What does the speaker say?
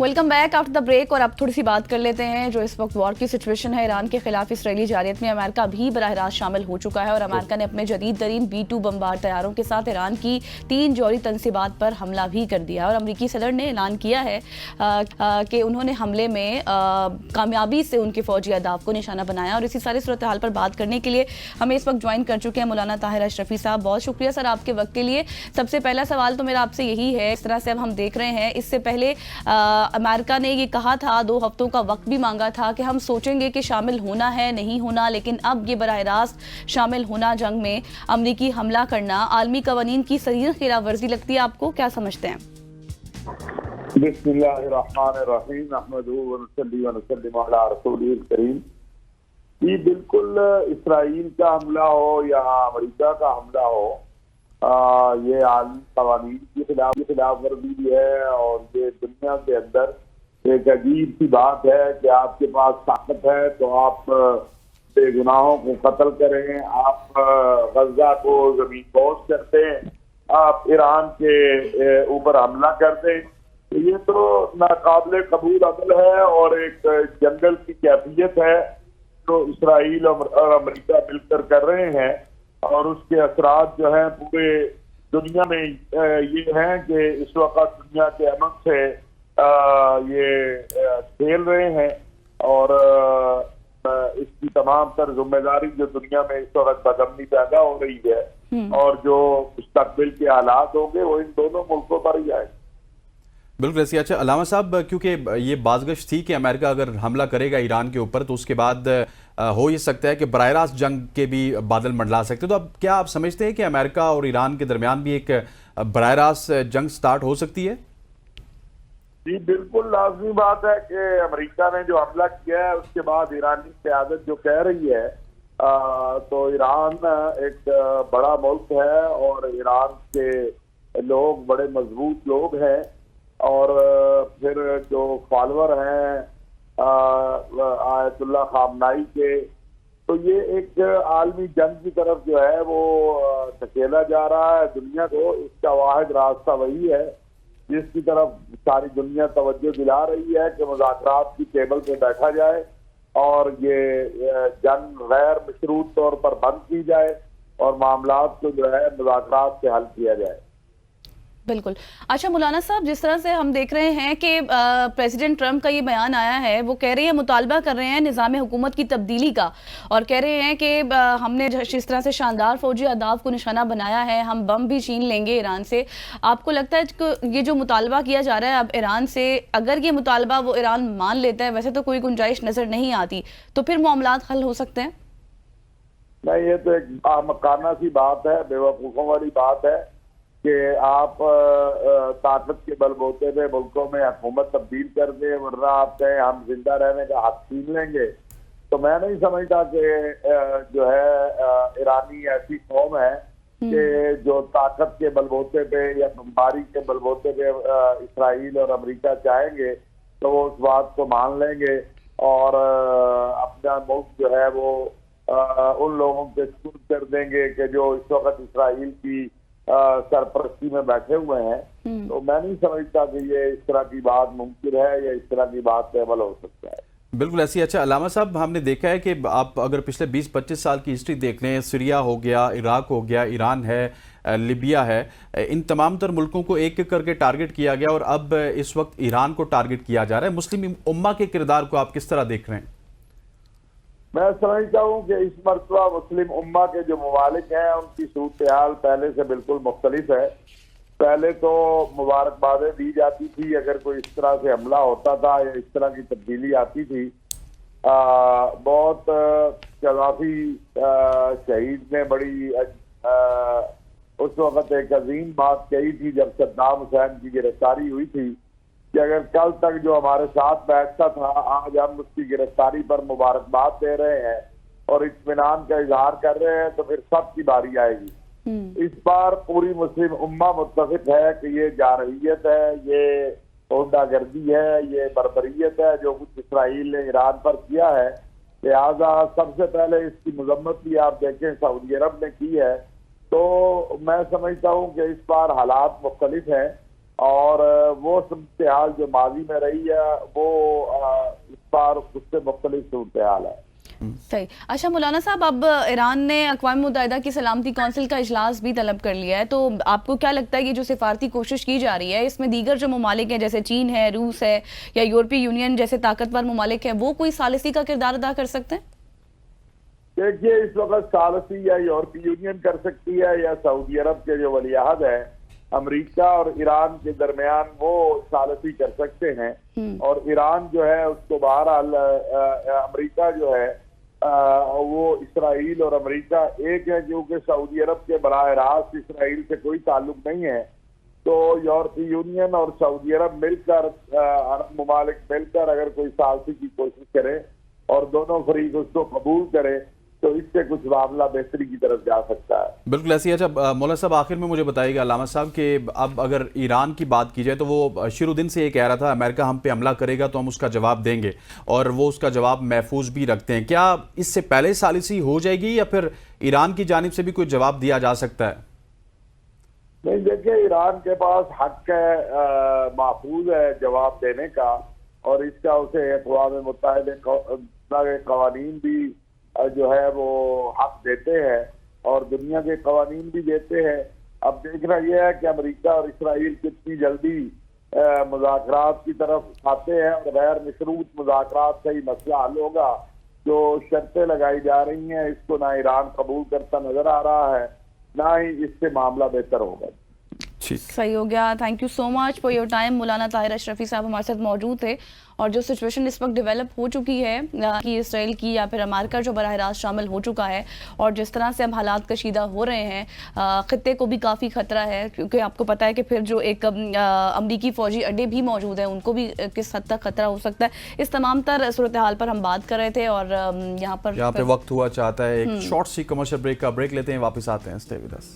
Welcome back after the break. और अब थोड़ी सी बात कर लेते हैं जो इस वक्त वॉर की सिचुएशन है ईरान के खिलाफ इसराइली जारियत में अमेरिका भी बराह रास्त शामिल हो चुका है और अमेरिका ने अपने जदीद तरीन B-2 बमबार तैयारों के साथ ईरान की 3 जौहरी तनसीबात पर हमला भी कर दिया और अमरीकी सदर ने ऐलान किया है कि उन्होंने हमले में कामयाबी से उनके फौजी अहदाफ को निशाना बनाया। और इसी सारी सूरत हाल पर बात करने के लिए हमें इस वक्त ज्वाइन कर चुके हैं मौलाना ताहिर अशरफी साहब। बहुत शुक्रिया सर आपके वक्त के लिए। सबसे पहला सवाल तो मेरा आपसे यही है, इस तरह से अब हम देख रहे हैं, इससे पहले अमेरिका ने ये कहा था, 2 हफ्तों का वक्त भी मांगा था कि हम सोचेंगे कि शामिल होना है नहीं होना, लेकिन अब ये बराह रास्त शामिल होना, जंग में अमरीकी हमला करना आलमी कवानीन की सरीर खिलाफ वर्जी लगती है। आपको क्या समझते हैं? बिस्मिल्लाहिर्रहमानिर्रहीम अहमदुहु व नसल्ली व नसल्लिम अला रसूलिल करीम। ये बिल्कुल इसराइल का हमला हो या अमेरिका का हमला हो, ये आलमी कवानीन की खिलाफ वर्जी भी है और ये दुनिया के अंदर एक अजीब सी बात है कि आपके पास ताकत है तो आप बेगुनाहों को कत्ल करें, आप गजा को जमीन पोश कर दें, आप ईरान के ऊपर हमला कर दें। ये तो नाकाबिले कबूल अमल है और एक जंगल की कैफियत है जो इसराइल और अमेरिका मिलकर कर रहे हैं और उसके असरात जो हैं पूरे दुनिया में ये हैं कि इस वक्त दुनिया के अमन से ये खेल रहे हैं और इसकी तमाम तर जिम्मेदारी जो दुनिया में इस वक्त बदअमनी पैदा हो रही है और जो मुस्तकबिल के हालात होंगे वो इन दोनों मुल्कों पर ही आए। बिल्कुल ऐसी। अच्छा अलामा साहब, क्योंकि ये बाज़गश थी कि अमेरिका अगर हमला करेगा ईरान के ऊपर तो उसके बाद हो ये सकता है कि बराह रास्त जंग के भी बादल मंडला सकते, तो अब क्या आप समझते हैं कि अमेरिका और ईरान के दरमियान भी एक बराह रास्त जंग स्टार्ट हो सकती है? जी बिल्कुल लाजमी बात है कि अमेरिका ने जो हमला किया है उसके बाद ईरानी क़यादत जो कह रही है तो ईरान एक बड़ा मुल्क है और ईरान के लोग बड़े मजबूत लोग हैं और फिर जो फॉलोअर हैं आयतुल्लाह खामनाई के, तो ये एक आलमी जंग की तरफ जो है वो धकेला जा रहा है दुनिया को। इसका वाहिद रास्ता वही है जिसकी तरफ सारी दुनिया तवज्जो दिला रही है कि मुज़ाकरात की टेबल पे बैठा जाए और ये जंग गैर मशरूत तौर पर बंद की जाए और मामलात को जो है मुज़ाकरात से हल किया जाए। बिल्कुल। अच्छा मौलाना साहब, जिस तरह से हम देख रहे हैं कि प्रेसिडेंट ट्रंप का ये बयान आया है, वो कह रहे हैं, मुतालबा कर रहे हैं निज़ाम हुकूमत की तब्दीली का और कह रहे हैं कि हमने जिस तरह से शानदार फौजी अहदाफ को निशाना बनाया है, हम बम भी छीन लेंगे ईरान से। आपको लगता है कि ये जो मुतालबा किया जा रहा है अब ईरान से, अगर ये मुतालबा वो ईरान मान लेता है, वैसे तो कोई गुंजाइश नज़र नहीं आती, तो फिर मामलात हल हो सकते हैं? नहीं, ये तो एक आमकाना सी बात है, बेवकूफ़ों वाली बात है कि आप ताकत के बलबूते पे मुल्कों में हुकूमत तब्दील कर दे वरना आप कहें हम जिंदा रहने का हक छीन लेंगे। तो मैं नहीं समझता कि जो है ईरानी ऐसी कौम है कि जो ताकत के बलबूते पे या बमबारी के बलबूते पे इसराइल और अमेरिका चाहेंगे तो वो उस बात को मान लेंगे और अपना मुल्क जो है वो उन लोगों के सुपुर्द कर देंगे कि जो इस वक्त इसराइल की सरपरस्ती में बैठे हुए हैं। तो मैं नहीं समझता कि ये इस तरह की बात मुमकिन है या इस तरह की बात पे अमल हो सकता है। बिल्कुल ऐसी। अच्छा अलामा साहब, हमने देखा है कि आप अगर पिछले 20-25 साल की हिस्ट्री देख लें, सीरिया हो गया, इराक हो गया, ईरान है, लिबिया है, इन तमाम तर मुल्कों को एक एक करके टारगेट किया गया और अब इस वक्त ईरान को टारगेट किया जा रहा है। मुस्लिम उम्मा के किरदार को आप किस तरह देख रहे हैं? मैं समझता हूँ कि इस मरतबा मुस्लिम उम्मा के जो ममालिक हैं उनकी सूरत हाल पहले से बिल्कुल मुख्तलिफ है। पहले तो मुबारकबादें दी जाती थी अगर कोई इस तरह से हमला होता था या इस तरह की तब्दीली आती थी। बहुत कदाफी शहीद ने बड़ी उस वक्त एक अजीम बात कही थी जब सद्दाम हुसैन की गिरफ्तारी हुई थी कि अगर कल तक जो हमारे साथ बैठता था आज हम उसकी गिरफ्तारी पर मुबारकबाद दे रहे हैं और इत्मीनान का इजहार कर रहे हैं तो फिर सबकी बारी आएगी। इस बार पूरी मुस्लिम उम्मा मुत्तफिक है कि ये जारहियत है, ये गुंडागर्दी है, ये बर्बरियत है जो कुछ इसराइल ने ईरान पर किया है। लिहाजा सबसे पहले इसकी मजम्मत भी आप देखें सऊदी अरब ने की है। तो मैं समझता हूँ कि इस बार हालात मुख्तलिफ हैं اور وہ صورتحال جو ماضی میں رہی ہے وہ اس بار اس سے مختلف صورتحال ہے. صحیح. اچھا مولانا صاحب، اب ایران نے اقوام متحدہ کی سلامتی کونسل کا اجلاس بھی طلب کر لیا ہے، تو آپ کو کیا لگتا ہے یہ جو سفارتی کوشش کی جا رہی ہے اس میں دیگر جو ممالک ہیں جیسے چین ہے، روس ہے یا یورپی یونین جیسے طاقتور ممالک ہیں وہ کوئی ثالثی کا کردار ادا کر سکتے ہیں؟ دیکھیے اس وقت ثالثی یا یورپی یونین کر سکتی ہے یا سعودی عرب کے جو ولی عہد ہے امریکہ اور ایران کے درمیان وہ ثالثی کر سکتے ہیں. اور ایران جو ہے اس کو بہرحال امریکہ جو ہے وہ اسرائیل اور امریکہ ایک ہے، کیونکہ سعودی عرب کے براہ راست اسرائیل سے کوئی تعلق نہیں ہے. تو یورپی یونین اور سعودی عرب مل کر، عرب ممالک مل کر اگر کوئی ثالثی کی کوشش کرے اور دونوں فریق اس کو قبول کرے تو اس سے کچھ معاملہ بہتری کی طرف جا سکتا ہے. بالکل ایسی. اچھا مولانا صاحب آخر میں مجھے بتائیے گا علامہ صاحب کہ اب اگر ایران کی بات کی جائے تو وہ شروع دن سے یہ کہہ رہا تھا امریکہ ہم پہ حملہ کرے گا تو ہم اس کا جواب دیں گے، اور وہ اس کا جواب محفوظ بھی رکھتے ہیں. کیا اس سے پہلے ثالثی ہو جائے گی یا پھر ایران کی جانب سے بھی کوئی جواب دیا جا سکتا ہے؟ نہیں دیکھیں، ایران کے پاس حق ہے، محفوظ ہے جواب دینے کا، اور اس کا اسے اقوام متحدہ کے قوانین بھی جو ہے وہ حق دیتے ہیں اور دنیا کے قوانین بھی دیتے ہیں. اب دیکھنا یہ ہے کہ امریکہ اور اسرائیل کتنی جلدی مذاکرات کی طرف آتے ہیں اور غیر مشروط مذاکرات سے ہی مسئلہ حل ہوگا. جو شرطیں لگائی جا رہی ہیں اس کو نہ ایران قبول کرتا نظر آ رہا ہے نہ ہی اس سے معاملہ بہتر ہوگا. صحیح ہو گیا. Thank you so much for your time. Maulana Tahir اشرفی صاحب ہمارے ساتھ موجود تھے، اور جو سچویشن اس وقت ڈیولپ ہو چکی ہے کہ اسرائیل کی یا پھر امریکہ جو براہ راست شامل ہو چکا ہے، اور جس طرح سے اب حالات کشیدہ ہو رہے ہیں، خطے کو بھی کافی خطرہ ہے، کیونکہ آپ کو پتہ ہے کہ پھر جو ایک امریکی فوجی اڈے بھی موجود ہیں ان کو بھی کس حد تک خطرہ ہو سکتا ہے. اس تمام تر صورتحال پر ہم بات کر رہے تھے، اور یہاں پہ وقت ہوا چاہتا ہے ایک شارٹ سی کمرشل بریک کا. بریک لیتے ہیں، واپس آتے ہیں. Stay with us.